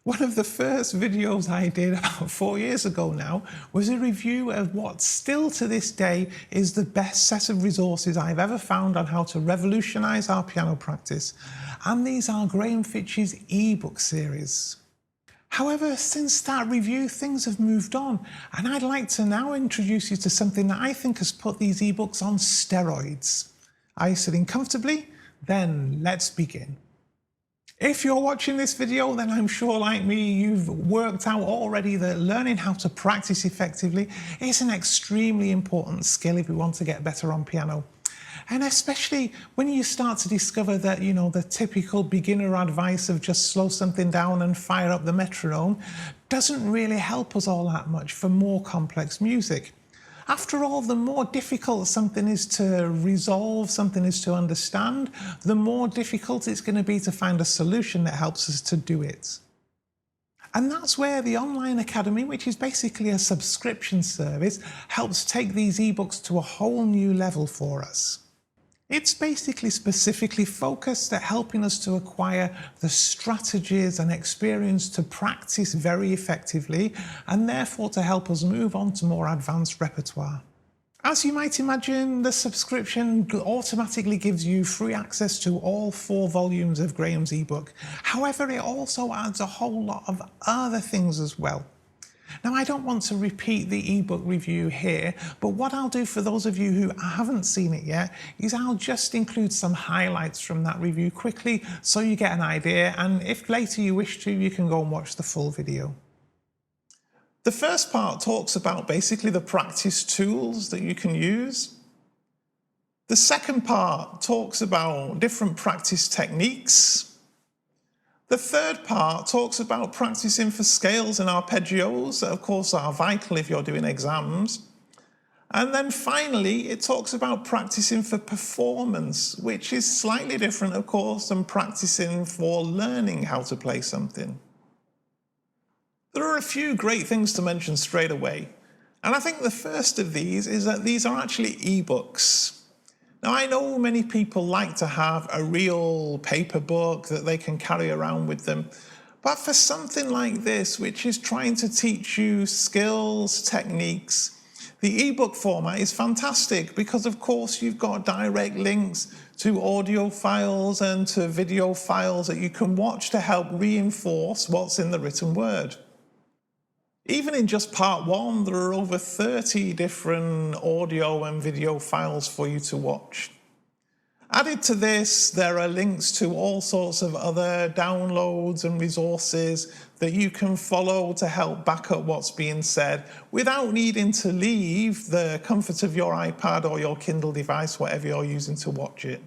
One of the first videos I did about 4 years ago now was a review of what still to this day is the best set of resources I've ever found on how to revolutionise our piano practice, and these are Graham Fitch's eBook series. However, since that review, things have moved on, and I'd like to now introduce you to something that I think has put these ebooks on steroids. Are you sitting comfortably? Then let's begin. If you're watching this video, then I'm sure, like me, you've worked out already that learning how to practice effectively is an extremely important skill if we want to get better on piano. And especially when you start to discover that, the typical beginner advice of just slow something down and fire up the metronome doesn't really help us all that much for more complex music. After all, the more difficult something is to resolve, something is to understand, the more difficult it's going to be to find a solution that helps us to do it. And that's where the Online Academy, which is basically a subscription service, helps take these ebooks to a whole new level for us. It's basically specifically focused at helping us to acquire the strategies and experience to practice very effectively, and therefore to help us move on to more advanced repertoire. As you might imagine, the subscription automatically gives you free access to all 4 volumes of Graham's ebook. However, it also adds a whole lot of other things as well. Now, I don't want to repeat the ebook review here, but what I'll do for those of you who haven't seen it yet is I'll just include some highlights from that review quickly so you get an idea, and if later you wish to, you can go and watch the full video. The first part talks about basically the practice tools that you can use. The second part talks about different practice techniques. The third part talks about practicing for scales and arpeggios that of course are vital if you're doing exams. And then finally it talks about practicing for performance, which is slightly different of course than practicing for learning how to play something. There are a few great things to mention straight away, and I think the first of these is that these are actually ebooks. Now, I know many people like to have a real paper book that they can carry around with them, but for something like this, which is trying to teach you skills, techniques, the ebook format is fantastic because, of course, you've got direct links to audio files and to video files that you can watch to help reinforce what's in the written word. Even in just part 1, there are over 30 different audio and video files for you to watch. Added to this, there are links to all sorts of other downloads and resources that you can follow to help back up what's being said without needing to leave the comfort of your iPad or your Kindle device, whatever you're using to watch it.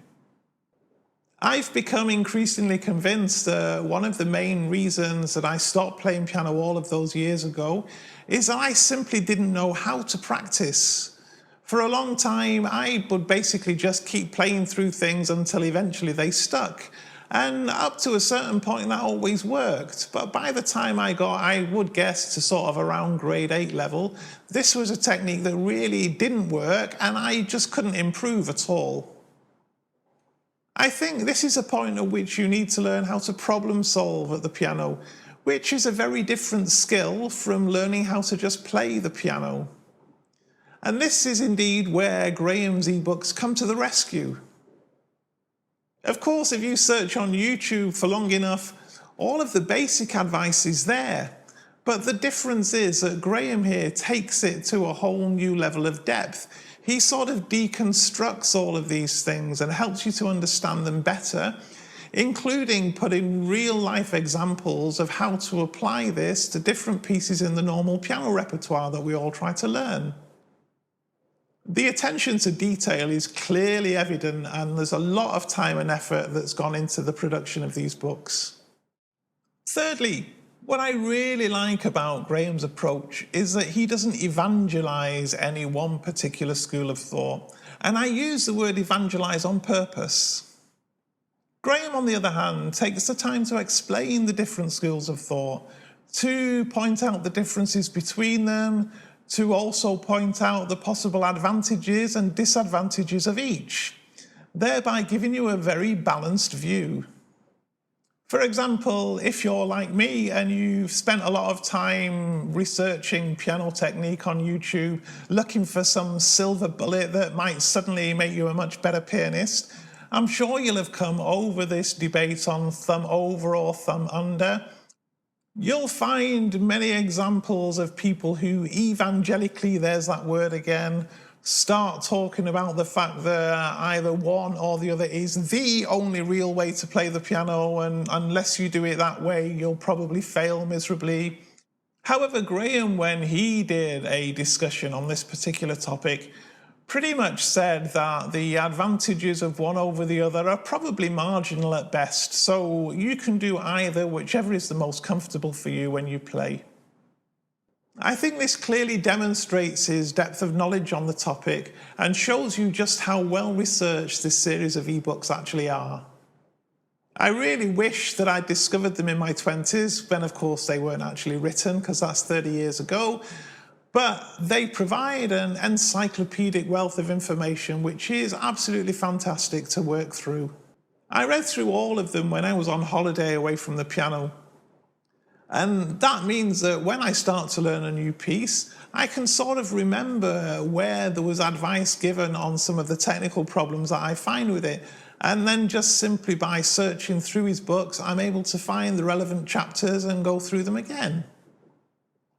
I've become increasingly convinced that one of the main reasons that I stopped playing piano all of those years ago is that I simply didn't know how to practice. For a long time, I would basically just keep playing through things until eventually they stuck. And up to a certain point, that always worked. But by the time I would guess, to sort of around grade 8 level, this was a technique that really didn't work, and I just couldn't improve at all. I think this is a point at which you need to learn how to problem solve at the piano, which is a very different skill from learning how to just play the piano. And this is indeed where Graham's ebooks come to the rescue. Of course, if you search on YouTube for long enough, all of the basic advice is there. But the difference is that Graham here takes it to a whole new level of depth. He sort of deconstructs all of these things and helps you to understand them better, including putting real-life examples of how to apply this to different pieces in the normal piano repertoire that we all try to learn. The attention to detail is clearly evident, and there's a lot of time and effort that's gone into the production of these books. Thirdly, what I really like about Graham's approach is that he doesn't evangelize any one particular school of thought, and I use the word evangelize on purpose. Graham, on the other hand, takes the time to explain the different schools of thought, to point out the differences between them, to also point out the possible advantages and disadvantages of each, thereby giving you a very balanced view. For example, if you're like me and you've spent a lot of time researching piano technique on YouTube, looking for some silver bullet that might suddenly make you a much better pianist, I'm sure you'll have come over this debate on thumb over or thumb under. You'll find many examples of people who evangelically, there's that word again, start talking about the fact that either one or the other is the only real way to play the piano, and unless you do it that way, you'll probably fail miserably. However, Graham, when he did a discussion on this particular topic, pretty much said that the advantages of one over the other are probably marginal at best, so you can do either, whichever is the most comfortable for you when you play. I think this clearly demonstrates his depth of knowledge on the topic and shows you just how well researched this series of ebooks actually are. I really wish that I'd discovered them in my 20s, when of course they weren't actually written, because that's 30 years ago, but they provide an encyclopedic wealth of information which is absolutely fantastic to work through. I read through all of them when I was on holiday away from the piano. And that means that when I start to learn a new piece, I can sort of remember where there was advice given on some of the technical problems that I find with it. And then just simply by searching through his books, I'm able to find the relevant chapters and go through them again.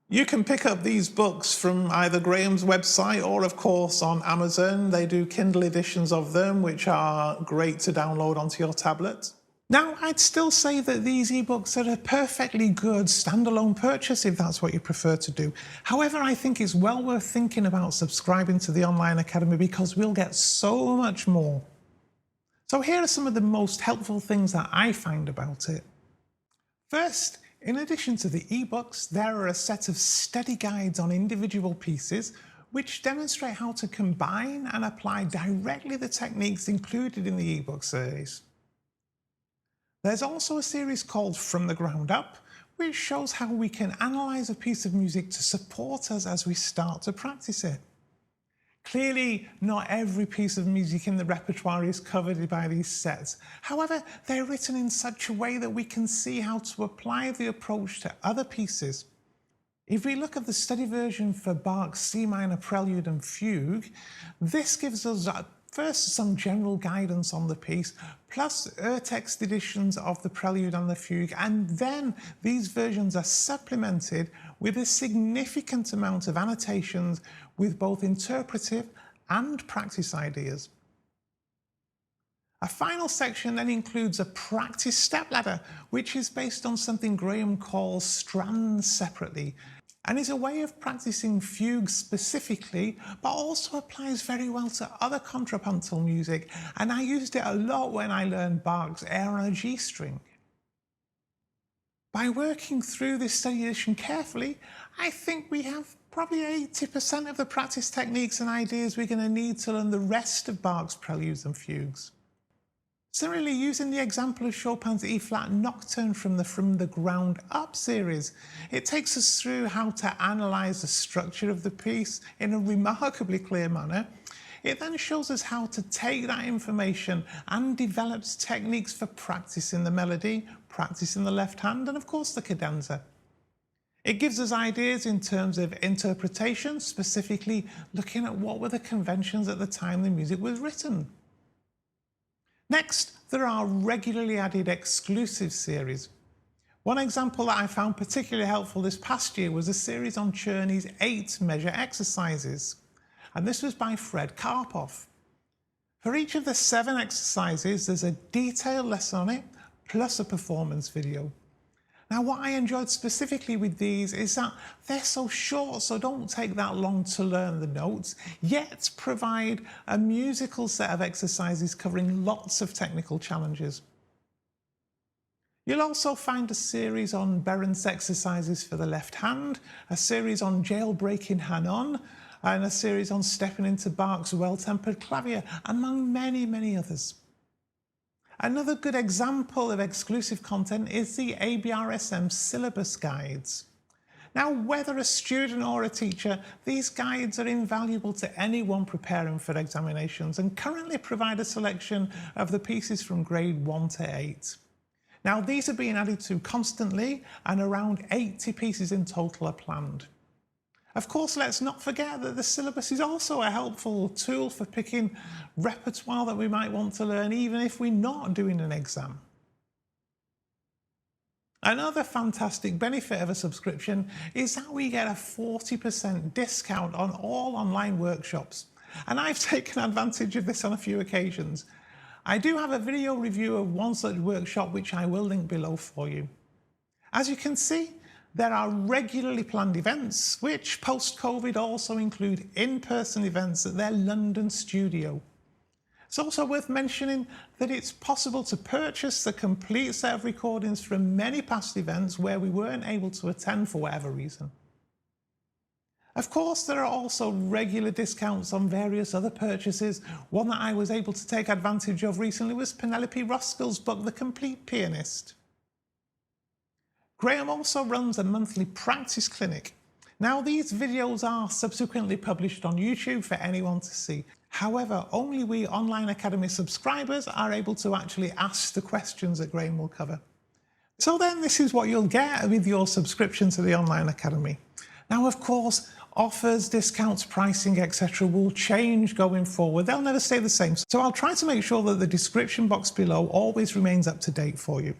You can pick up these books from either Graham's website or, of course, on Amazon. They do Kindle editions of them, which are great to download onto your tablet. Now, I'd still say that these ebooks are a perfectly good standalone purchase if that's what you prefer to do. However, I think it's well worth thinking about subscribing to the Online Academy because we'll get so much more. So here are some of the most helpful things that I find about it. First, in addition to the ebooks, there are a set of study guides on individual pieces which demonstrate how to combine and apply directly the techniques included in the ebook series. There's also a series called From the Ground Up, which shows how we can analyse a piece of music to support us as we start to practice it. Clearly, not every piece of music in the repertoire is covered by these sets. However, they're written in such a way that we can see how to apply the approach to other pieces. If we look at the study version for Bach's C minor Prelude and Fugue, this gives us first some general guidance on the piece, plus text editions of the Prelude and the Fugue, and then these versions are supplemented with a significant amount of annotations with both interpretive and practice ideas. A final section then includes a practice stepladder, which is based on something Graham calls strands separately, and is a way of practicing fugues specifically, but also applies very well to other contrapuntal music, and I used it a lot when I learned Bach's Air on a G string. By working through this study edition carefully, I think we have probably 80% of the practice techniques and ideas we're going to need to learn the rest of Bach's preludes and fugues. Similarly, using the example of Chopin's E-flat Nocturne from the Ground Up series, it takes us through how to analyse the structure of the piece in a remarkably clear manner. It then shows us how to take that information and develops techniques for practicing the melody, practicing the left hand, and of course the cadenza. It gives us ideas in terms of interpretation, specifically looking at what were the conventions at the time the music was written. Next, there are regularly added exclusive series. One example that I found particularly helpful this past year was a series on Czerny's 8 measure exercises, and this was by Fred Karpoff. For each of the 7 exercises, there's a detailed lesson on it, plus a performance video. Now, what I enjoyed specifically with these is that they're so short, so don't take that long to learn the notes, yet provide a musical set of exercises covering lots of technical challenges. You'll also find a series on Behrens exercises for the left hand, a series on jailbreaking Hanon, and a series on stepping into Bach's Well-Tempered Clavier, among many, many others. Another good example of exclusive content is the ABRSM syllabus guides. Now, whether a student or a teacher, these guides are invaluable to anyone preparing for examinations and currently provide a selection of the pieces from grade 1 to 8. Now, these are being added to constantly, and around 80 pieces in total are planned. Of course, let's not forget that the syllabus is also a helpful tool for picking repertoire that we might want to learn, even if we're not doing an exam. Another fantastic benefit of a subscription is that we get a 40% discount on all online workshops. And I've taken advantage of this on a few occasions. I do have a video review of one such workshop, which I will link below for you. As you can see, there are regularly planned events, which post-COVID also include in-person events at their London studio. It's also worth mentioning that it's possible to purchase the complete set of recordings from many past events where we weren't able to attend for whatever reason. Of course, there are also regular discounts on various other purchases. One that I was able to take advantage of recently was Penelope Roskell's book, The Complete Pianist. Graham also runs a monthly practice clinic. Now, these videos are subsequently published on YouTube for anyone to see. However, only we Online Academy subscribers are able to actually ask the questions that Graham will cover. So then, this is what you'll get with your subscription to the Online Academy. Now, of course, offers, discounts, pricing, etc. will change going forward. They'll never stay the same. So I'll try to make sure that the description box below always remains up to date for you.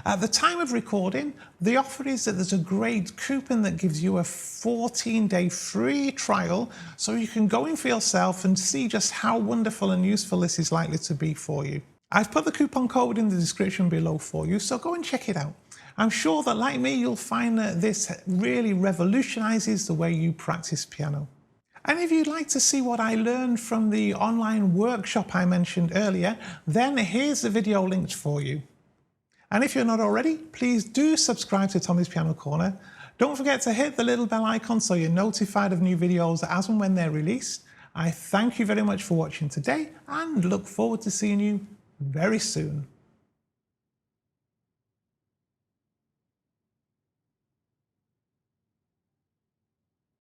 At the time of recording, the offer is that there's a great coupon that gives you a 14-day free trial, so you can go in for yourself and see just how wonderful and useful this is likely to be for you. I've put the coupon code in the description below for you, so go and check it out. I'm sure that, like me, you'll find that this really revolutionises the way you practice piano. And if you'd like to see what I learned from the online workshop I mentioned earlier, then here's the video linked for you. And if you're not already, please do subscribe to Tommy's Piano Corner. Don't forget to hit the little bell icon so you're notified of new videos as and when they're released. I thank you very much for watching today and look forward to seeing you very soon.